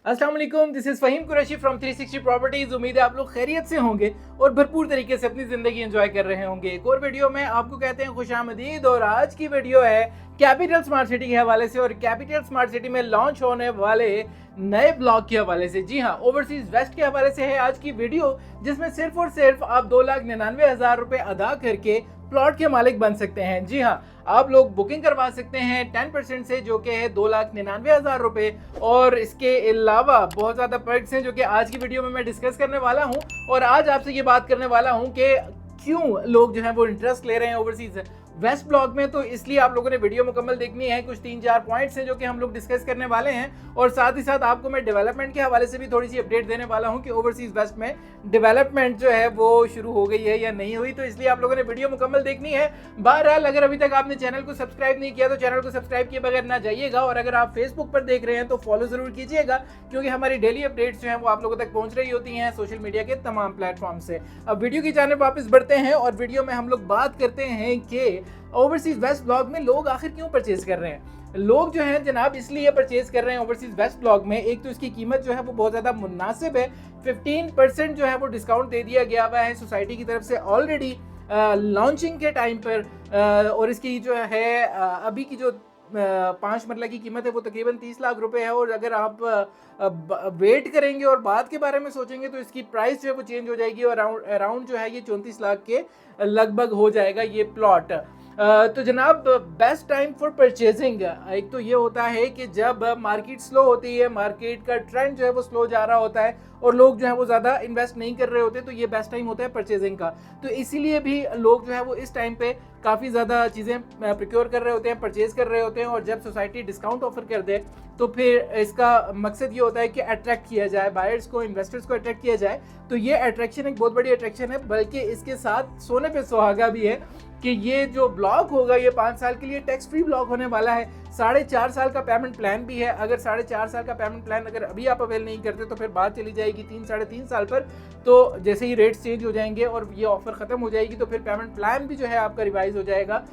अस्सलाम वालेकुम, this is Faheem Qureshi from 360 properties. उम्मीद है आप लोग खैरियत से होंगे और भरपूर तरीके से अपनी ज़िंदगी एंजॉय कर रहे होंगे। एक और वीडियो में आपको कहते हैं खुशामदीद और आज की वीडियो है कैपिटल स्मार्ट सिटी के हवाले से और कैपिटल स्मार्ट सिटी में लॉन्च होने वाले नए ब्लॉक के हवाले से। जी हाँ, ओवरसीज वेस्ट के हवाले से है आज की वीडियो, जिसमें सिर्फ और सिर्फ आप 2,99,000 रुपए अदा करके प्लॉट के मालिक बन सकते हैं। जी हाँ, आप लोग बुकिंग करवा सकते हैं 10% से, जो कि है 2,99,000 रुपए। और इसके अलावा बहुत ज़्यादा पर्क्स हैं जो कि आज की वीडियो में मैं डिस्कस करने वाला हूं। और आज आपसे ये बात करने वाला हूं कि क्यों लोग जो है वो इंटरेस्ट ले रहे हैं ओवरसीज वेस्ट ब्लॉक में। तो इसलिए आप लोगों ने वीडियो मुकम्मल देखनी है। कुछ 3-4 पॉइंट्स हैं जो कि हम लोग डिस्कस करने वाले हैं और साथ ही साथ आपको मैं डेवलपमेंट के हवाले से भी थोड़ी सी अपडेट देने वाला हूं कि ओवरसीज वेस्ट में डेवलपमेंट जो है वो शुरू हो गई है या नहीं हुई। तो इसलिए आप लोगों ने वीडियो मुकम्मल देखनी है। बहरहाल, अगर अभी तक आपने चैनल को सब्सक्राइब नहीं किया तो चैनल को सब्सक्राइब किए बगैर ना जाइएगा। और अगर आप फेसबुक पर देख रहे हैं तो फॉलो जरूर कीजिएगा, क्योंकि हमारी डेली अपडेट्स जो है वो आप लोगों तक पहुंच रही होती हैं सोशल मीडिया के तमाम प्लेटफॉर्म से। अब वीडियो की जानिब वापस बढ़ते हैं और वीडियो में हम लोग बात करते हैं कि ओवरसीज वेस्ट ब्लॉक में लोग आखिर क्यों परचेज कर रहे हैं। लोग जो हैं जनाब इसलिए परचेज कर रहे हैं ओवरसीज वेस्ट ब्लॉक में। एक तो इसकी कीमत जो है वो बहुत ज़्यादा मुनासिब है। 15% जो है वो डिस्काउंट दे दिया गया हुआ है सोसाइटी की तरफ से ऑलरेडी लॉन्चिंग के टाइम पर। और इसकी जो है अभी की जो 5 मरला की कीमत है वो तकरीबन 30 लाख रुपए है। और अगर आप वेट करेंगे और बाद के बारे में सोचेंगे तो इसकी प्राइस जो है वो चेंज हो जाएगी और अराउंड जो है ये 34 लाख के लगभग हो जाएगा ये प्लॉट। तो जनाब, बेस्ट टाइम फॉर परचेजिंग एक तो ये होता है कि जब मार्केट स्लो होती है, मार्केट का ट्रेंड जो है वो स्लो जा रहा होता है और लोग जो है वो ज़्यादा इन्वेस्ट नहीं कर रहे होते, तो ये बेस्ट टाइम होता है परचेजिंग का। तो इसीलिए भी लोग जो है वो इस टाइम पे काफ़ी ज़्यादा चीज़ें प्रिक्योर कर रहे होते हैं, परचेज कर रहे होते हैं। और जब सोसाइटी डिस्काउंट ऑफर कर दे तो फिर इसका मकसद ये होता है कि अट्रैक्ट किया जाए, बायर्स को, इन्वेस्टर्स को अट्रैक्ट किया जाए। तो ये अट्रैक्शन एक बहुत बड़ी अट्रैक्शन है, बल्कि इसके साथ सोने पे सुहागा भी है कि ये जो ब्लॉक होगा ये 5 साल के लिए टैक्स फ्री ब्लॉक होने वाला है। 4.5 साल का पेमेंट प्लान भी है। अगर 4.5 साल का पेमेंट प्लान अगर अभी आप अवेल नहीं करते तो फिर बात चली जाएगी 3-3.5 साल पर। तो जैसे ही रेट्स चेंज हो जाएंगे और ये ऑफर खत्म हो जाएगी तो फिर पेमेंट प्लान भी जो है आपका रिवाइज हो जाएगा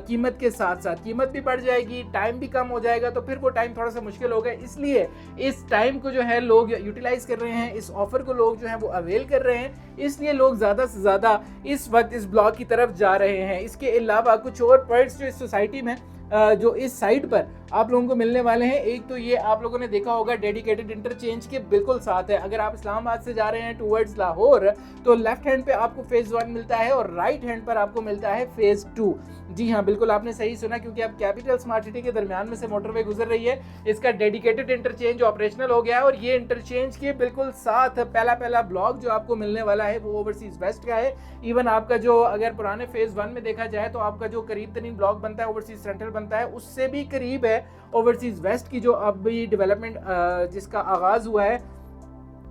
कीमत के साथ साथ। कीमत भी बढ़ जाएगी, टाइम भी कम हो जाएगा, तो फिर वो टाइम थोड़ा सा मुश्किल होगा। इसलिए इस टाइम को जो है लोग यूटिलाइज कर रहे हैं, इस ऑफर को लोग जो है वो अवेल कर रहे हैं। इसलिए लोग ज़्यादा से ज़्यादा इस वक्त इस ब्लॉक की तरफ जा रहे हैं। इसके अलावा कुछ और पर्क्स जो इस सोसाइटी में जो इस साइड पर आप लोगों को मिलने वाले हैं, एक तो ये आप लोगों ने देखा होगा डेडिकेटेड इंटरचेंज के बिल्कुल साथ है। अगर आप इस्लामाबाद से जा रहे हैं टूवर्ड्स लाहौर तो लेफ्ट हैंड पे आपको फेज 1 मिलता है और राइट हैंड पर आपको मिलता है फेज 2। जी हाँ, बिल्कुल आपने सही सुना, क्योंकि अब कैपिटल स्मार्ट सिटी के दरमियान में से मोटरवे गुजर रही है। इसका डेडिकेटेड इंटरचेंज ऑपरेशनल हो गया है और ये इंटरचेंज के बिल्कुल साथ पहला ब्लॉक जो आपको मिलने वाला है वो ओवरसीज वेस्ट का है। इवन आपका जो अगर पुराने फेज 1 में देखा जाए तो आपका जो करीब तरीन ब्लॉक बनता है ओवरसीज सेंट्रल बनता है, उससे भी करीब है ओवरसीज वेस्ट की जो अभी डेवलपमेंट जिसका आगाज हुआ है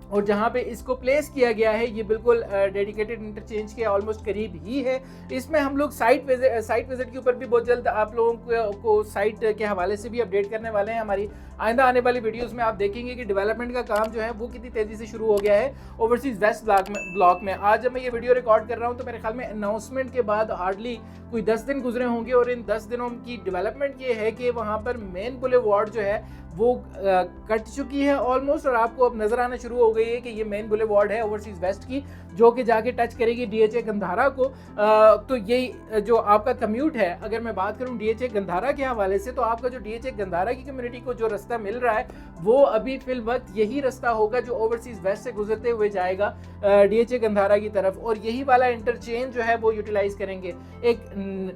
और जहाँ पे इसको प्लेस किया गया है ये बिल्कुल डेडिकेटेड इंटरचेंज के ऑलमोस्ट करीब ही है। इसमें हम लोग साइट विजिट के ऊपर भी बहुत जल्द आप लोगों को साइट के हवाले से भी अपडेट करने वाले हैं। हमारी आइंदा आने वाली वीडियोस में आप देखेंगे कि डेवलपमेंट का काम जो है वो कितनी तेज़ी से शुरू हो गया है ओवरसीज वेस्ट ब्लॉक में। आज जब मैं ये वीडियो रिकॉर्ड कर रहा हूँ तो मेरे ख्याल में अनाउंसमेंट के बाद हार्डली कोई 10 दिन गुजरे होंगे और इन 10 दिनों की डेवलपमेंट ये है कि वहाँ पर मेन बुलेवार्ड जो है वो कट चुकी है ऑलमोस्ट और आपको अब नजर आना शुरू हो गई है कि ये मेन बुलेवार्ड है ओवरसीज वेस्ट की, जो कि जाके टच करेगी डीएचए गंधारा को। तो यही जो आपका कम्यूट है, अगर मैं बात करूं डीएचए गंधारा के हवाले से, तो आपका जो डीएचए गंधारा की कम्युनिटी को जो रास्ता मिल रहा है वो अभी फिल वक्त यही रास्ता होगा जो ओवरसीज वेस्ट से गुजरते हुए जाएगा डीएचए गंधारा की तरफ, और यही वाला इंटरचेंज जो है वो यूटिलाइज करेंगे। एक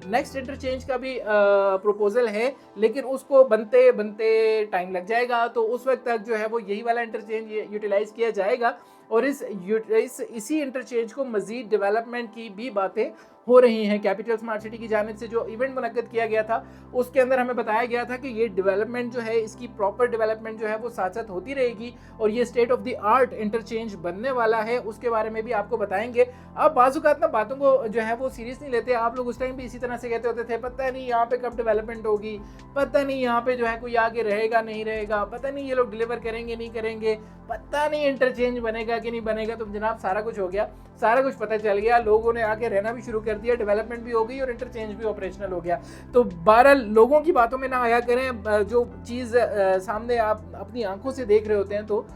नेक्स्ट इंटरचेंज का भी प्रपोजल है, लेकिन उसको बनते बनते टाइम लग जाएगा। तो उस वक्त तक जो है वो यही वाला इंटरचेंज यूटिलाइज किया जाएगा और इसी इंटरचेंज को मजीद डेवलपमेंट की भी बातें हो रही हैं। कैपिटल स्मार्ट सिटी की जानिब से जो इवेंट मुनक्कद किया गया था उसके अंदर हमें बताया गया था कि ये डेवलपमेंट जो है, इसकी प्रॉपर डेवलपमेंट जो है वो साथ साथ होती रहेगी और ये state of the art interchange बनने वाला है। उसके बारे में भी आपको बताएंगे। अब बाजुकात ना बातों को जो है वो सीरियस नहीं लेते। आप लोग उस टाइम भी इसी तरह से कहते होते थे पता नहीं यहाँ पे कब डेवलपमेंट होगी, पता नहीं यहाँ पे जो है कोई आगे रहेगा नहीं रहेगा, पता नहीं ये लोग डिलीवर करेंगे नहीं करेंगे, पता नहीं इंटरचेंज बनेगा कि नहीं बनेगा। तो जनाब सारा कुछ हो गया, सारा कुछ पता चल गया, लोगों ने आके रहना भी शुरू कर कर दिया, डेवलपमेंट भी हो गई और इंटरचेंज भी ऑपरेशनल हो गया। तो 12 लोगों की बातों में ना आया करें, जो चीज़ सामने आप अपनी आंखों से देख रहे होते हैं तो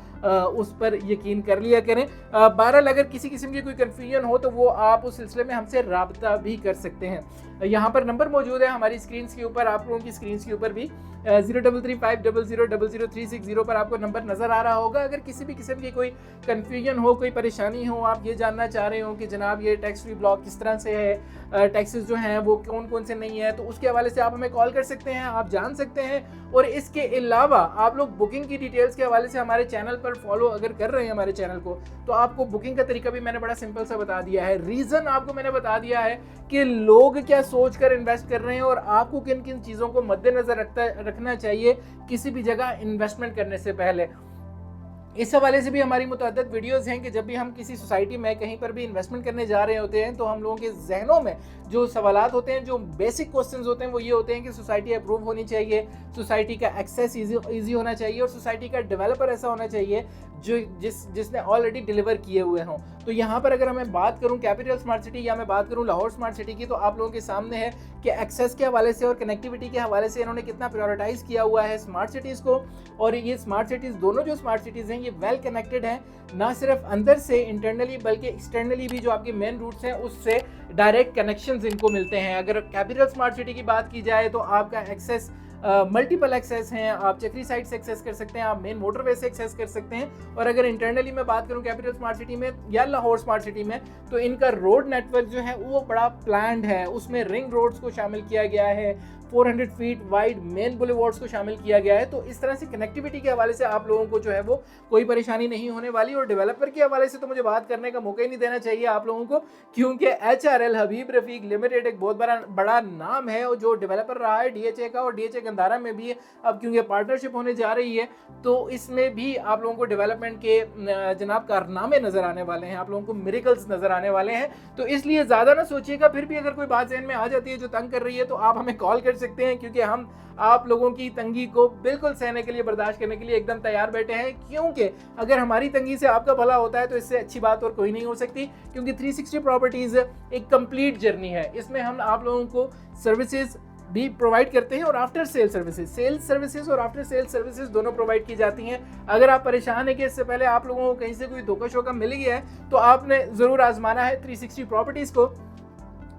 उस पर यकीन कर लिया करें। बहरहाल अगर किसी किस्म की कोई कन्फ्यूजन हो तो वो आप उस सिलसिले में हमसे राब्ता भी कर सकते हैं। यहाँ पर नंबर मौजूद है हमारी स्क्रीन के ऊपर, आप लोगों की स्क्रीन के ऊपर भी 0335000360 पर आपको नंबर नज़र आ रहा होगा। अगर किसी भी किस्म की कोई कन्फ्यूजन हो, कोई परेशानी हो, आप ये जानना चाह रहे हो कि जनाब ये टैक्स फ्री ब्लॉक किस तरह से है, टैक्सेस जो हैं वो कौन कौन से नहीं है, तो उसके हवाले से आप हमें कॉल कर सकते हैं, आप जान सकते हैं। और इसके अलावा आप लोग बुकिंग की डिटेल्स के हवाले से हमारे चैनल पर फॉलो अगर कर रहे हैं हमारे चैनल को, तो आपको बुकिंग का तरीका भी मैंने बड़ा सिंपल सा बता दिया है। रीज़न आपको मैंने बता दिया है कि लोग क्या सोच कर इन्वेस्ट कर रहे हैं और आपको किन किन चीज़ों को मद्देनज़र रखना चाहिए किसी भी जगह इन्वेस्टमेंट करने से पहले। इस हवाले से भी हमारी मुतअद्दिद वीडियोस हैं कि जब भी हम किसी सोसाइटी में कहीं पर भी इन्वेस्टमेंट करने जा रहे होते हैं तो हम लोगों के जहनों में जो सवालात होते हैं, जो बेसिक क्वेश्चंस होते हैं, वो ये होते हैं कि सोसाइटी अप्रूव होनी चाहिए, सोसाइटी का एक्सेस ईजी होना चाहिए और सोसाइटी का डेवलपर ऐसा होना चाहिए जो जिसने ऑलरेडी डिलीवर किए हुए हों। तो यहाँ पर अगर मैं बात करूँ कैपिटल स्मार्ट सिटी या मैं बात करूँ लाहौर स्मार्ट सिटी की, तो आप लोगों के सामने है कि एक्सेस के हवाले से और कनेक्टिविटी के हवाले से इन्होंने कितना प्रायोरिटाइज किया हुआ है स्मार्ट सिटीज़ को। और ये स्मार्ट सिटीज़ दोनों जो स्मार्ट सिटीज़ हैं ये वेल कनेक्टेड हैं, ना सिर्फ अंदर से इंटरनली बल्कि एक्सटर्नली भी जो आपके मेन रूट्स हैं उससे डायरेक्ट कनेक्शंस इनको मिलते हैं। अगर कैपिटल स्मार्ट सिटी की बात की जाए तो आपका एक्सेस मल्टीपल एक्सेस हैं, आप चक्री साइड से एक्सेस कर सकते हैं, आप मेन मोटरवे से एक्सेस कर सकते हैं। और अगर इंटरनली मैं बात करूं कैपिटल स्मार्ट सिटी में या लाहौर स्मार्ट सिटी में, तो इनका रोड नेटवर्क जो है वो बड़ा प्लान्ड है, उसमें रिंग रोड्स को शामिल किया गया है, 400 फीट वाइड मेन बुलेवार्ड्स को शामिल किया गया है। तो इस तरह से कनेक्टिविटी के हवाले से आप लोगों को जो है वो कोई परेशानी नहीं होने वाली। और डेवलपर के हवाले से तो मुझे बात करने का मौका ही नहीं देना चाहिए आप लोगों को, क्योंकि HRL हबीब रफीक लिमिटेड एक बहुत बड़ा नाम है और जो डेवलपर रहा है DHA का, और DHA गंदारा में भी अब क्योंकि पार्टनरशिप होने जा रही है तो इसमें भी आप लोगों को डेवलपमेंट के जनाब कारनामे नजर आने वाले हैं, आप लोगों को मिरेकल्स नजर आने वाले हैं। तो इसलिए ज़्यादा ना सोचिएगा, फिर भी अगर कोई बात जहन में आ जाती है जो तंग कर रही है तो आप हमें कॉल कर सकते हैं, क्योंकि हम आप लोगों की तंगी को बिल्कुल सहने के लिए, बर्दाश्त करने के लिए एकदम तैयार बैठे हैं। क्योंकि अगर हमारी तंगी से आपका भला होता है तो इससे अच्छी बात और कोई नहीं हो सकती, क्योंकि 360 प्रॉपर्टीज एक कंप्लीट जर्नी है। इसमें हम आप लोगों को सर्विसेज भी प्रोवाइड करते हैं और आफ्टर सेल सर्विसेज और आफ्टर सेल सर्विसेज दोनों प्रोवाइड की जाती हैं। अगर आप परेशान हैं कि इससे पहले आप लोगों को कहीं से कोई धोखा शोखा मिल गया है तो आपने ज़रूर आजमाना है 360 प्रॉपर्टीज़ को,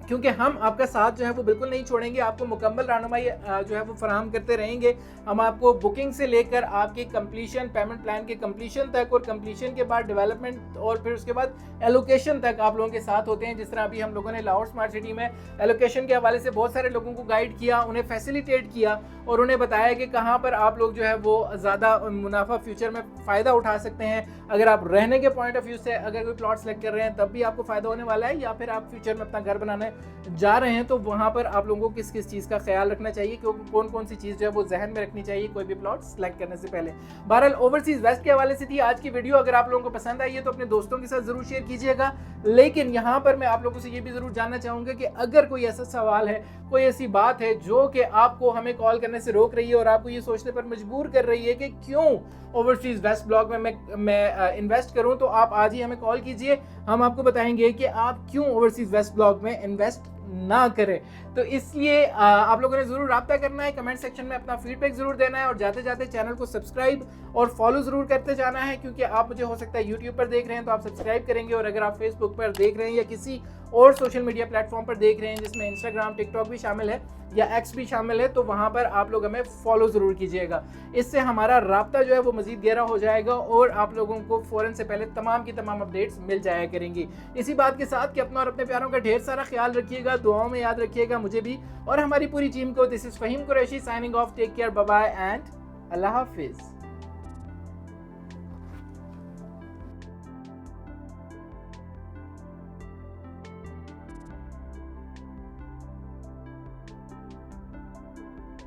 क्योंकि हम आपका साथ जो है वो बिल्कुल नहीं छोड़ेंगे, आपको मुकम्मल रहनुमाई जो है वो फराहम करते रहेंगे। हम आपको बुकिंग से लेकर आपके कंप्लीशन, पेमेंट प्लान के कंप्लीशन तक, और कंप्लीशन के बाद डेवलपमेंट और फिर उसके बाद एलोकेशन तक आप लोगों के साथ होते हैं। जिस तरह अभी हम लोगों ने लाहौर स्मार्ट सिटी में एलोकेशन के हवाले से बहुत सारे लोगों को गाइड किया, उन्हें फैसिलिटेट किया और उन्हें बताया कि कहाँ पर आप लोग जो है वो ज़्यादा मुनाफा फ्यूचर में फ़ायदा उठा सकते हैं। अगर आप रहने के पॉइंट ऑफ व्यू से अगर कोई प्लॉट सेलेक्ट कर रहे हैं तब भी आपको फ़ायदा होने वाला है, या फिर आप फ्यूचर में अपना घर बनाने जा रहे हैं तो वहाँ पर आप लोगों को किस किस चीज़ का ख्याल रखना चाहिए, क्योंकि कौन कौन सी चीज़ जो है वो जहन में रखनी चाहिए कोई भी प्लॉट सेलेक्ट करने से पहले। बहरहाल ओवरसीज वेस्ट के हवाले से थी आज की वीडियो। अगर आप लोगों को पसंद आई है तो अपने दोस्तों के साथ जरूर शेयर कीजिएगा। लेकिन यहाँ पर मैं आप लोगों से ये भी जरूर जानना चाहूँगा कि अगर कोई ऐसा सवाल है, कोई ऐसी बात है जो कि आपको हमें कॉल करने से रोक रही है और आपको ये सोचने पर मजबूर कर रही है कि क्यों ओवरसीज वेस्ट ब्लॉक में मैं इन्वेस्ट करूं, तो आप आज ही हमें कॉल कीजिए। हम आपको बताएंगे कि आप क्यों ओवरसीज वेस्ट ब्लॉक में इन्वेस्ट ना करें। तो इसलिए आप लोगों ने जरूर राब्ता करना है, कमेंट सेक्शन में अपना फीडबैक जरूर देना है और जाते जाते चैनल को सब्सक्राइब और फॉलो जरूर करते जाना है, क्योंकि आप मुझे हो सकता है यूट्यूब पर देख रहे हैं तो आप सब्सक्राइब करेंगे, और अगर आप फेसबुक पर देख रहे हैं या किसी और सोशल मीडिया प्लेटफॉर्म पर देख रहे हैं जिसमें इंस्टाग्राम, टिकटॉक भी शामिल है या एक्स भी शामिल है, तो वहाँ पर आप लोग हमें फॉलो ज़रूर कीजिएगा। इससे हमारा राब्ता जो है वो मज़ीद गहरा हो जाएगा और आप लोगों को फ़ौरन से पहले तमाम की तमाम अपडेट्स मिल जाया करेंगी। इसी बात के साथ कि अपना और अपने प्यारों का ढेर सारा ख्याल रखिएगा, दुआओं में याद रखिएगा मुझे भी और हमारी पूरी टीम को। This is Faheem Qureshi signing off. Take care, bye bye and अल्लाह हाफिज़।